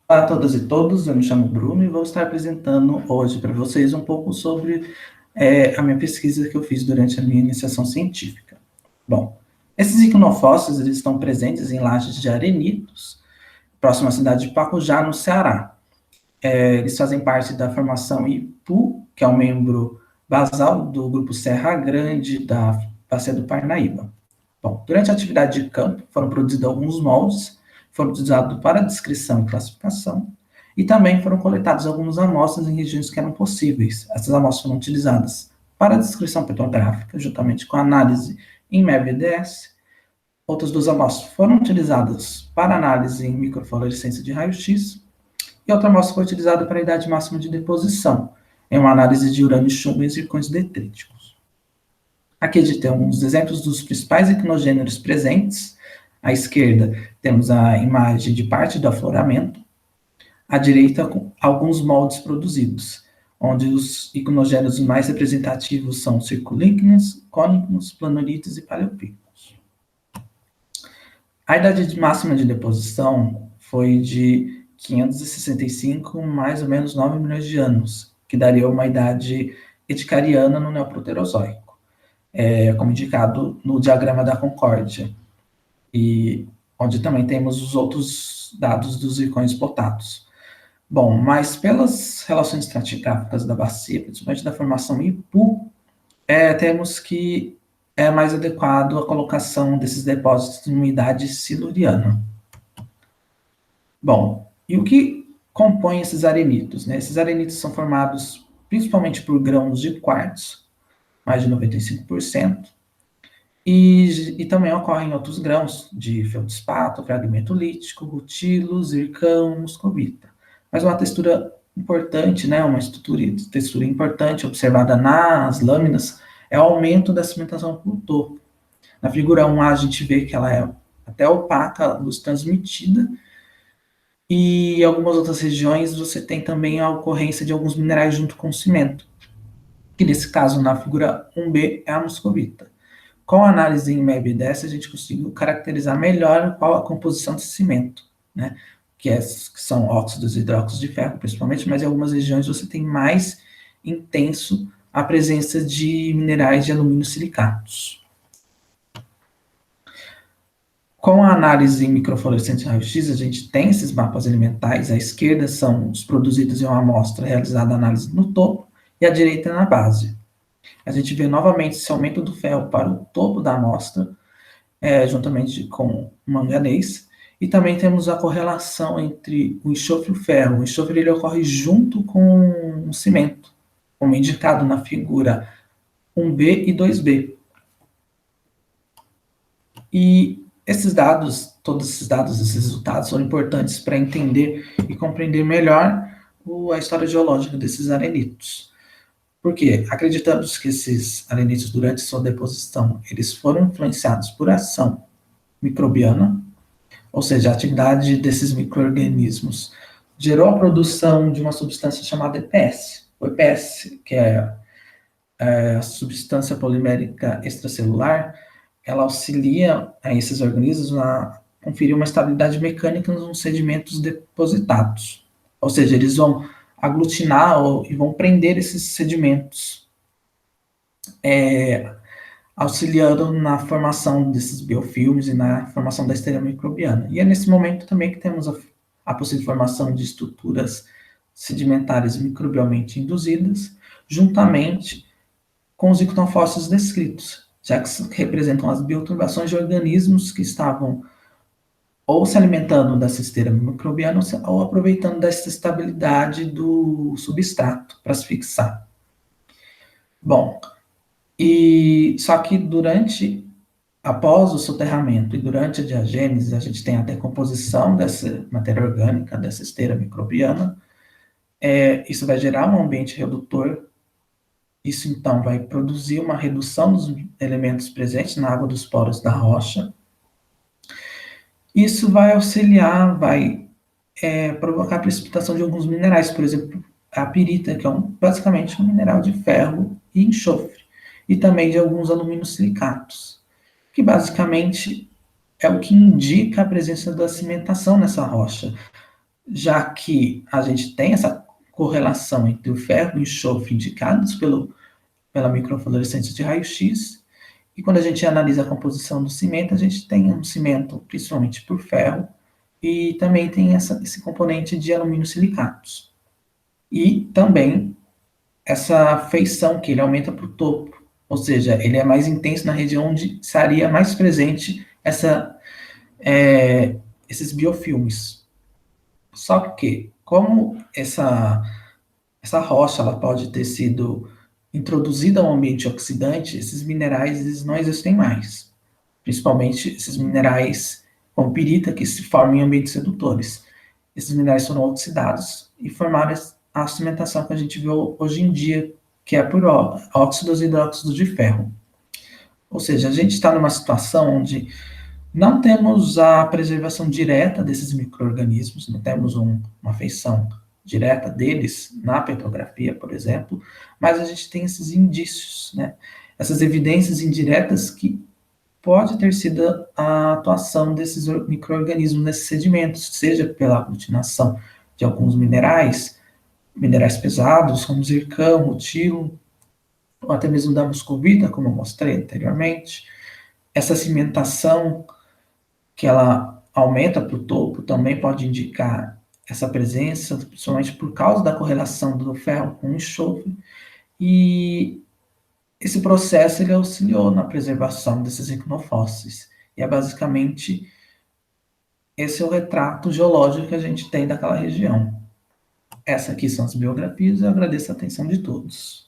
Olá a todas e todos, eu me chamo Bruno e vou estar apresentando hoje para vocês um pouco sobre a minha pesquisa que eu fiz durante a minha iniciação científica. Bom, esses icnofósseis eles estão presentes em lajes de arenitos, próximo à cidade de Pacujá, no Ceará. Eles fazem parte da formação Ipu, que é um membro basal do grupo Serra Grande da Bacia do Parnaíba. Bom, durante a atividade de campo, foram produzidos alguns moldes, foram utilizados para descrição e classificação, e também foram coletadas algumas amostras em regiões que eram possíveis. Essas amostras foram utilizadas para descrição petrográfica, juntamente com análise em MEB-EDS. Outras duas amostras foram utilizadas para análise em microfluorescência de raio-x, e outra amostra foi utilizada para a idade máxima de deposição, em uma análise de urânio, chumbo e zircões detríticos. Aqui a gente tem alguns exemplos dos principais icnogêneros presentes. À esquerda temos a imagem de parte do afloramento, à direita alguns moldes produzidos, onde os icnogêneros mais representativos são circulígneos, cônicos, planolites e paleopícnicos. A idade máxima de deposição foi de 565, mais ou menos 9 milhões de anos, que daria uma idade edicariana no Neoproterozoico, como indicado no diagrama da Concórdia, e onde também temos os outros dados dos zircões potatos. Bom, mas pelas relações estratigráficas da bacia, principalmente da formação Ipu, temos que é mais adequado a colocação desses depósitos em uma idade siluriana. Bom, e o que compõe esses arenitos? Né? Esses arenitos são formados principalmente por grãos de quartzo, mais de 95%, e também ocorrem outros grãos de feldspato, fragmento lítico, rutilo, zircão, muscovita. Mas uma textura importante, né, uma textura importante observada nas lâminas é o aumento da cimentação por topo. Na figura 1A a gente vê que ela é até opaca, a luz transmitida, e em algumas outras regiões você tem também a ocorrência de alguns minerais junto com o cimento, que nesse caso na figura 1B é a muscovita. Com a análise em MEB-EDS, a gente conseguiu caracterizar melhor qual a composição desse cimento, né? Que são óxidos e hidróxidos de ferro, principalmente, mas em algumas regiões você tem mais intenso a presença de minerais de alumínio silicatos. Com a análise em microfluorescência de raio-x, a gente tem esses mapas elementais. À esquerda são os produzidos em uma amostra realizada a análise no topo, e à direita na base. A gente vê novamente esse aumento do ferro para o topo da amostra, juntamente com o manganês, e também temos a correlação entre o enxofre e o ferro. O enxofre ele ocorre junto com o cimento, como indicado na figura 1B e 2B. E esses dados, todos esses dados, esses resultados são importantes para entender e compreender melhor a história geológica desses arenitos. Porque acreditamos que esses arenitos, durante sua deposição, eles foram influenciados por ação microbiana, ou seja, a atividade desses micro-organismos gerou a produção de uma substância chamada EPS. O EPS, que é a substância polimérica extracelular, ela auxilia a esses organismos a conferir uma estabilidade mecânica nos sedimentos depositados. Ou seja, eles vão aglutinar e vão prender esses sedimentos, auxiliando na formação desses biofilmes e na formação da esteira microbiana. E é nesse momento também que temos a possível formação de estruturas sedimentares microbialmente induzidas, juntamente com os icnofósseis descritos, já que representam as bioturbações de organismos que estavam ou se alimentando dessa esteira microbiana ou aproveitando dessa estabilidade do substrato para se fixar. Bom, só que após o soterramento e durante a diagênese, a gente tem a decomposição dessa matéria orgânica, dessa esteira microbiana. Isso vai gerar um ambiente redutor. Isso, então, vai produzir uma redução dos elementos presentes na água dos poros da rocha. Isso vai auxiliar, vai provocar a precipitação de alguns minerais, por exemplo, a pirita, que é basicamente um mineral de ferro e enxofre, e também de alguns aluminosilicatos, que basicamente é o que indica a presença da cimentação nessa rocha. já que a gente tem essa correlação entre o ferro e o enxofre indicados pela microfluorescência de raio-x, e quando a gente analisa a composição do cimento, a gente tem um cimento principalmente por ferro, e também tem esse componente de alumínio silicatos. E também essa feição que ele aumenta para o topo, ou seja, ele é mais intenso na região onde estaria mais presente esses biofilmes. Só que, como essa rocha ela pode ter sido introduzida ao ambiente oxidante, esses minerais eles não existem mais. Principalmente esses minerais como pirita, que se formam em ambientes redutores. Esses minerais foram oxidados e formaram a cimentação que a gente vê hoje em dia, que é por óxidos e hidróxidos de ferro. Ou seja, a gente está numa situação onde não temos a preservação direta desses micro-organismos, não temos uma feição direta deles na petrografia, por exemplo, mas a gente tem esses indícios, né? Essas evidências indiretas que pode ter sido a atuação desses micro-organismos nesses sedimentos, seja pela aglutinação de alguns minerais pesados, como zircão, rutilo, ou até mesmo da muscovita, como eu mostrei anteriormente. Essa cimentação que ela aumenta para o topo também pode indicar essa presença, principalmente por causa da correlação do ferro com o enxofre, e esse processo ele auxiliou na preservação desses icnofósseis. E é basicamente esse é o retrato geológico que a gente tem daquela região. Essas aqui são as biografias e eu agradeço a atenção de todos.